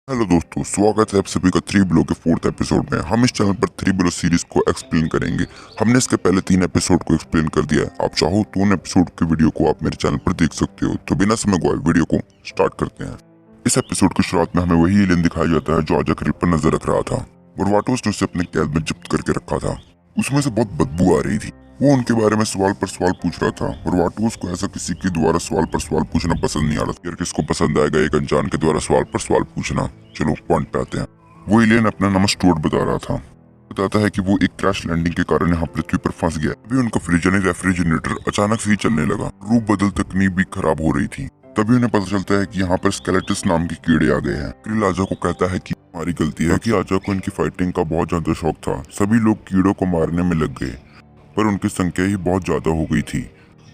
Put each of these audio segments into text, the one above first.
Hello दोस्तों, स्वागत है आप सभी का थ्री बिलो के फोर्थ एपिसोड में। हम इस चैनल पर थ्री बिलो सीरीज को एक्सप्लेन करेंगे। हमने इसके पहले 3 एपिसोड को एक्सप्लेन कर दिया है। आप चाहो तो उन एपिसोड के वीडियो को आप मेरे चैनल पर देख सकते हो। तो बिना समय गवाए वीडियो को स्टार्ट करते हैं। इस एपिसोड की शुरुआत में हमें वही एलियन दिखाया जाता है जो आजा क्रिल पर नजर रख रहा था। बरवाटोस ने उसे अपने कैद में जब्त करके रखा था। उसमें से बहुत बदबू आ रही थी। वो उनके बारे में सवाल पर सवाल पूछ रहा था। बरवाटोस को ऐसा किसी के द्वारा सवाल पर सवाल पूछना पसंद नहीं आ रहा। यार किसको पसंद आएगा एक अनजान के द्वारा सवाल पर सवाल पूछना। चलो पॉइंट पे आते हैं। वो एलियन अपना नाम स्टुअर्ट बता रहा था। बताता है कि वो एक क्रैश लैंडिंग के कारण यहाँ पृथ्वी पर फंस गया। अभी उनका फ्रिज यानी रेफ्रिजरेटर अचानक से ही चलने लगा। रूप बदल तकनीक भी खराब हो रही थी। तभी उन्हें पता चलता है कि यहाँ पर स्केलेटस नाम के कीड़े आ गए हैं। क्रिल आजा को कहता है कि हमारी गलती है कि आजा को इनकी फाइटिंग का बहुत ज्यादा शौक था। सभी लोग कीड़ों को मारने में लग गए पर उनकी संख्या ही बहुत ज्यादा हो गई थी।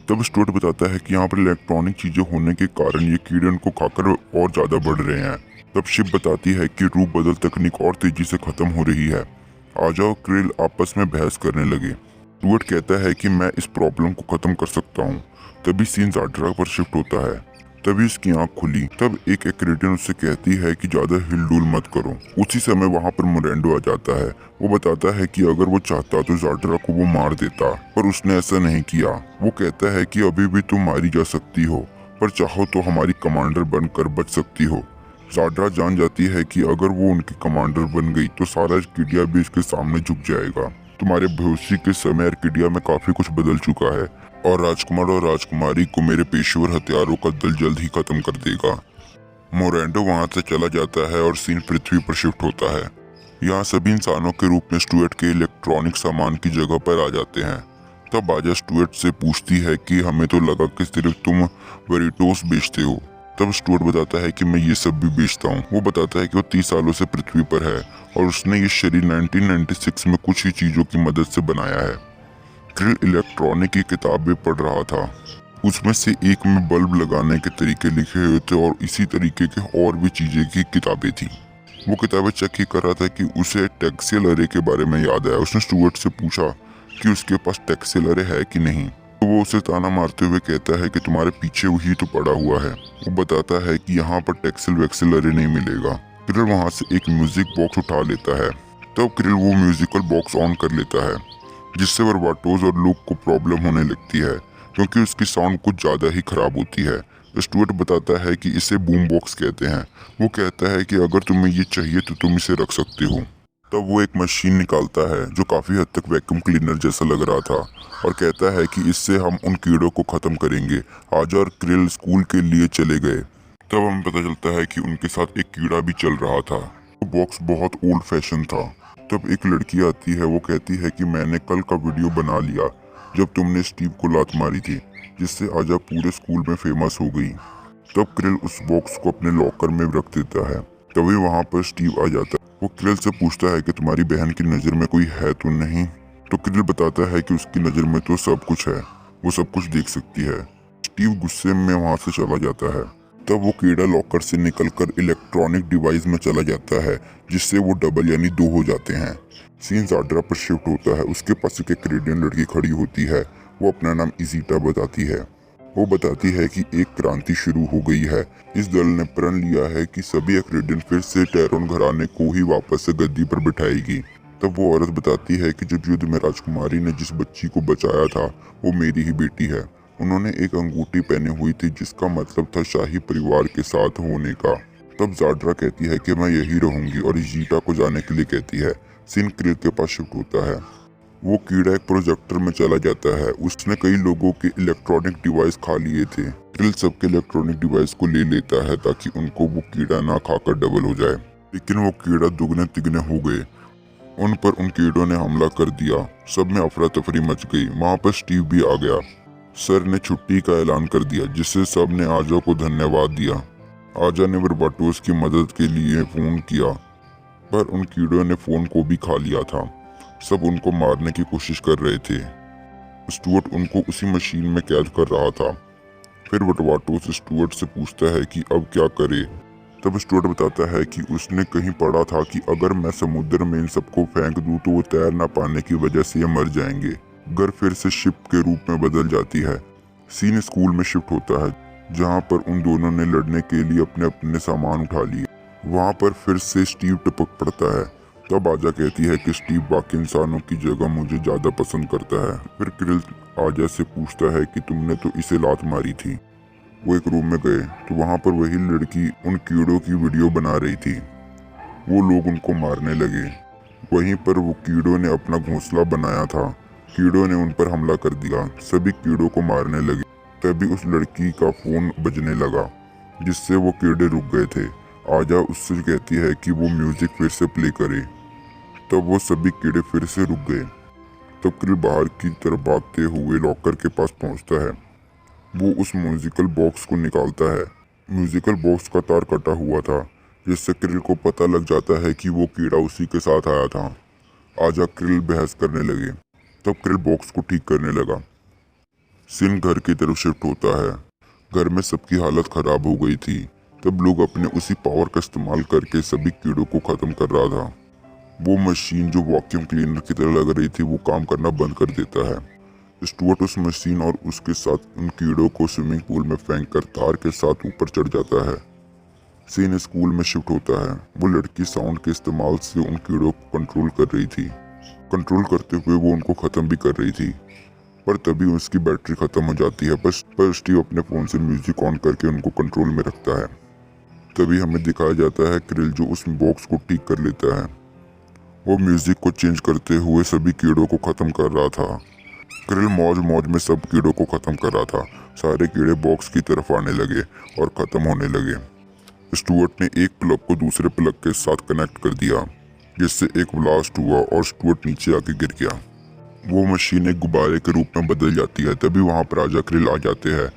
तब स्टुअर्ट बताता है कि यहाँ पर इलेक्ट्रॉनिक चीजें होने के कारण ये कीड़े उनको खाकर और ज्यादा बढ़ रहे हैं। तब शिप बताती है कि रूप बदल तकनीक और तेजी से खत्म हो रही है। आजा और क्रिल आपस में बहस करने लगे। स्टुअर्ट कहता है कि मैं इस प्रॉब्लम को खत्म कर सकता हूँ। तभी सीन ज़ाड्रा पर शिफ्ट होता है। तभी उसकी आंख खुली। तब एक एक्रेडियन उससे कहती है कि ज्यादा हिलडुल मत करो। उसी समय वहाँ पर मोरेंडो आ जाता है। वो बताता है कि अगर वो चाहता तो ज़ाड्रा को वो मार देता, पर उसने ऐसा नहीं किया। वो कहता है कि अभी भी तुम मारी जा सकती हो, पर चाहो तो हमारी कमांडर बनकर बच सकती हो। ज़ाड्रा जान जाती है कि अगर वो उनकी कमांडर बन गई तो सारा अर्किडिया भी इसके सामने झुक जाएगा। तुम्हारे भविष्य के समय अर्किडिया में काफी कुछ बदल चुका है और राजकुमार और राजकुमारी को मेरे पेशेवर हथियारों का दल जल्द ही खत्म कर देगा। मोरेंडो वहां से चला जाता है और सीन पृथ्वी पर शिफ्ट होता है। यहाँ सभी इंसानों के रूप में स्टुअर्ट के इलेक्ट्रॉनिक सामान की जगह पर आ जाते हैं। तब आजा स्टुअर्ट से पूछती है कि हमें तो लगा कि सिर्फ तुम वेरिटोस बेचते हो। तब स्टुअर्ट बताता है कि मैं ये सब भी बेचता हूँ। वो बताता है कि वो 30 सालों से पृथ्वी पर है और उसने ये शरीर 1996 में कुछ ही चीजों की मदद से बनाया है। क्रिल इलेक्ट्रॉनिक की किताबें पढ़ रहा था। उसमें से एक में बल्ब लगाने के तरीके लिखे हुए थे और इसी तरीके के और भी चीजें की किताबें थी। वो किताबें चेक ही कर रहा था कि उसे टेक्सेल अरे के बारे में याद आया। उसने स्टुअर्ट से पूछा कि उसके पास टेक्सेल अरे है कि नहीं। तो वो उसे ताना मारते हुए कहता है कि तुम्हारे पीछे वही तो पड़ा हुआ है। वो बताता है कि यहाँ पर टेक्सेल वैक्सेल अरे नहीं मिलेगा। क्रिल वहाँ से एक म्यूजिक बॉक्स उठा लेता है। तब क्रिल वो म्यूजिकल बॉक्स ऑन कर लेता है, जिससे बरवाटोस और लूक को प्रॉब्लम होने लगती है क्योंकि उसकी साउंड कुछ ज्यादा ही खराब होती है। स्टुअर्ट बताता है कि इसे बूम बॉक्स कहते हैं। वो कहता है कि अगर तुम्हें ये चाहिए तो तुम इसे रख सकते हो। तब वो एक मशीन निकालता है जो काफी हद तक वैक्यूम क्लीनर जैसा लग रहा था और कहता है कि इससे हम उन कीड़ों को खत्म करेंगे। आजा और क्रिल स्कूल के लिए चले गए। तब हमें पता चलता है कि उनके साथ एक कीड़ा भी चल रहा था। वो बॉक्स बहुत ओल्ड फैशन था। तब एक लड़की आती है। वो कहती है कि मैंने कल का वीडियो बना लिया जब तुमने स्टीव को लात मारी थी, जिससे आजा पूरे स्कूल में फेमस हो गई। तब क्रिल उस बॉक्स को अपने लॉकर में रख देता है। तभी वहाँ पर स्टीव आ जाता है। वो क्रिल से पूछता है कि तुम्हारी बहन की नज़र में कोई है तो नहीं। तो क्रिल बताता है कि उसकी नज़र में तो सब कुछ है, वो सब कुछ देख सकती है। स्टीव गुस्से में वहाँ से चला जाता है। तब वो कीड़ा लॉकर से निकलकर इलेक्ट्रॉनिक डिवाइस में चला जाता है, जिससे वो डबल यानी 2 हो जाते हैं। सीन ज़ाड्रा पर शिफ्ट होता है। उसके पास एक कैनेडियन लड़की खड़ी होती है। वो अपना नाम इजीटा बताती है। वो बताती है कि एक क्रांति शुरू हो गई है। इस दल ने प्रण लिया है कि सभी कैनेडियन फिर से टैरोन घराने को ही वापस से गद्दी पर बिठाएगी। तब वो औरत बताती है कि जब युद्ध में राजकुमारी ने जिस बच्ची को बचाया था वो मेरी ही बेटी है। उन्होंने एक अंगूठी पहनी हुई थी जिसका मतलब था शाही परिवार के साथ होने का। तब ज़ाड्रा कहती है कि मैं यही रहूंगी और इजीटा को जाने के लिए कहती है। सीन क्रिल के पास शिफ्ट होता है। वो कीड़ा एक प्रोजेक्टर में चला जाता है। उसने कई लोगों के इलेक्ट्रॉनिक डिवाइस खा लिए थे। क्रिल सबके इलेक्ट्रॉनिक डिवाइस को ले लेता है ताकि उनको वो कीड़ा ना खाकर डबल हो जाए, लेकिन वो कीड़ा दुगने तिगने हो गए। उन पर उन कीड़ों ने हमला कर दिया। सब में अफरा तफरी मच गई। वहाँ पर स्टीव भी आ गया। सर ने छुट्टी का ऐलान कर दिया, जिससे सब ने आजा को धन्यवाद दिया। आजा ने बरबाटोस की मदद के लिए फोन किया, पर उन कीड़ों ने फोन को भी खा लिया था। सब उनको मारने की कोशिश कर रहे थे। स्टुअर्ट उनको उसी मशीन में कैद कर रहा था। फिर बरबाटोस स्टुअर्ट से पूछता है कि अब क्या करे। तब स्टुअर्ट बताता है कि उसने कहीं पढ़ा था कि अगर मैं समुद्र में इन सबको फेंक दूं तो वो तैर ना पाने की वजह से ये मर जाएंगे। घर फिर से शिप के रूप में बदल जाती है। सीन स्कूल में शिफ्ट होता है, जहां पर उन दोनों ने लड़ने के लिए अपने अपने सामान उठा लिए। वहाँ पर फिर से स्टीव टपक पड़ता है। तब आजा कहती है कि स्टीव बाकी इंसानों की जगह मुझे ज़्यादा पसंद करता है। फिर क्रिल आजा से पूछता है कि तुमने तो इसे लात मारी थी। वो एक रूम में गए तो वहाँ पर वही लड़की उन कीड़ों की वीडियो बना रही थी। वो लोग उनको मारने लगे। वहीं पर वो कीड़ों ने अपना घोंसला बनाया था। कीड़ों ने उन पर हमला कर दिया, सभी कीड़ों को मारने लगे। तभी उस लड़की का फोन बजने लगा, जिससे वो कीड़े रुक गए थे। आजा उससे कहती है कि वो म्यूजिक फिर से प्ले करे। तब वो सभी कीड़े फिर से रुक गए। तब क्रिल बाहर की तरफ भागते हुए लॉकर के पास पहुंचता है। वो उस म्यूजिकल बॉक्स को निकालता है। म्यूजिकल बॉक्स का तार कटा हुआ था, जिससे क्रिल को पता लग जाता है कि वो कीड़ा उसी के साथ आया था। आजा क्रिल बहस करने लगे। तब क्रिल बॉक्स को ठीक करने लगा। सीन घर की तरफ शिफ्ट होता है। घर में सबकी हालत खराब हो गई थी। तब लोग अपने उसी पावर का इस्तेमाल करके सभी कीड़ों को खत्म कर रहा था। वो मशीन जो वैक्यूम क्लीनर की तरह लग रही थी वो काम करना बंद कर देता है। स्टुअर्ट उस मशीन और उसके साथ उन कीड़ों को स्विमिंग पूल में फेंक कर तार के साथ ऊपर चढ़ जाता है। सीन स्कूल में शिफ्ट होता है। वो लड़की साउंड के इस्तेमाल से उन कीड़ों को कंट्रोल कर रही थी। कंट्रोल करते हुए वो उनको ख़त्म भी कर रही थी, पर तभी उसकी बैटरी ख़त्म हो जाती है। पर स्टीव अपने फ़ोन से म्यूजिक ऑन करके उनको कंट्रोल में रखता है। तभी हमें दिखाया जाता है क्रिल जो उस बॉक्स को ठीक कर लेता है। वो म्यूजिक को चेंज करते हुए सभी कीड़ों को ख़त्म कर रहा था। क्रिल मौज मौज में सब कीड़ों को ख़त्म कर रहा था। सारे कीड़े बॉक्स की तरफ आने लगे और ख़त्म होने लगे। स्टुअर्ट ने एक प्लग को दूसरे प्लग के साथ कनेक्ट कर दिया, जिससे एक ब्लास्ट हुआ और स्टुअर्ट नीचे आके गिर गया। वो मशीन एक गुब्बारे के रूप में बदल जाती है। तभी वहाँ पर आजा क्रिल आ जाते हैं।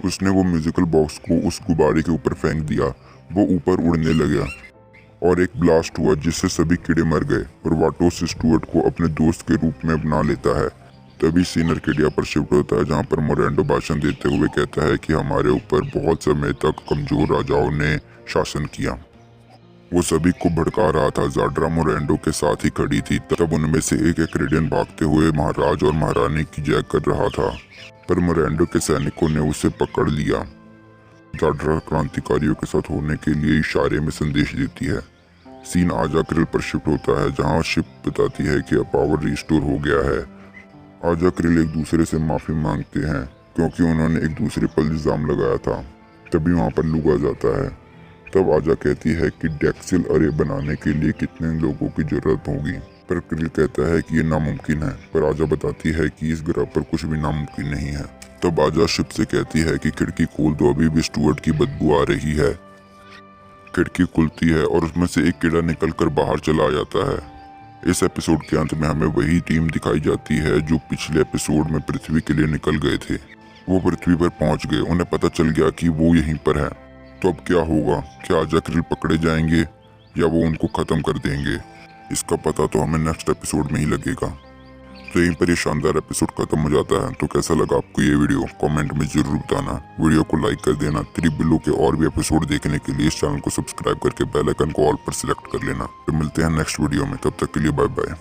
उसने वो म्यूजिकल बॉक्स को उस गुब्बारे के ऊपर फेंक दिया। वो ऊपर उड़ने लगा और एक ब्लास्ट हुआ, जिससे सभी कीड़े मर गए और वाटोस स्टुअर्ट को अपने दोस्त के रूप में बना लेता है। तभी सीन अर्केडिया पर शिफ्ट होता है, जहाँ पर मोरेंडो भाषण देते हुए कहता है कि हमारे ऊपर बहुत समय तक कमजोर राजाओं ने शासन किया। वो सभी को भड़का रहा था। ज़ाड्रा मोरेंडो के साथ ही खड़ी थी। तब उनमें से एक एक्रेडियन भागते हुए महाराज और महारानी की जय कर रहा था, पर मोरेंडो के सैनिकों ने उसे पकड़ लिया। ज़ाड्रा क्रांतिकारियों के साथ होने के लिए इशारे में संदेश देती है। सीन आजा क्रिल पर शिफ्ट होता है, जहाँ शिप बताती है कि अब पावर रिस्टोर हो गया है। आजा क्रिल एक दूसरे से माफ़ी मांगते हैं क्योंकि उन्होंने एक दूसरे पर इल्ज़ाम लगाया था। तभी वहाँ पर लूग आ जाता है। तब आजा कहती है कि डेक्सिल अरे बनाने के लिए कितने लोगों की जरूरत होगी, पर क्रिल कहता है कि ये नामुमकिन है। पर आजा बताती है कि इस ग्रह पर कुछ भी नामुमकिन नहीं है। तब आजा शिप से कहती है कि खिड़की खोल दो, अभी भी स्टुअर्ट की बदबू आ रही है। खिड़की खुलती है और उसमें से एक कीड़ा निकलकर बाहर चला जाता है। इस एपिसोड के अंत में हमें वही टीम दिखाई जाती है जो पिछले एपिसोड में पृथ्वी के लिए निकल गए थे। वो पृथ्वी पर पहुंच गए। उन्हें पता चल गया कि वो यहीं पर है। तो अब क्या होगा? क्या आजा क्रिल पकड़े जाएंगे या वो उनको ख़त्म कर देंगे? इसका पता तो हमें नेक्स्ट एपिसोड में ही लगेगा। तो यहीं पर ये शानदार एपिसोड खत्म हो जाता है। तो कैसा लगा आपको ये वीडियो कमेंट में जरूर बताना। वीडियो को लाइक कर देना। 3 बिलो के और भी एपिसोड देखने के लिए इस चैनल को सब्सक्राइब करके बेल आइकन को ऑल पर सिलेक्ट कर लेना। तो मिलते हैं नेक्स्ट वीडियो में, तब तक के लिए बाय बाय।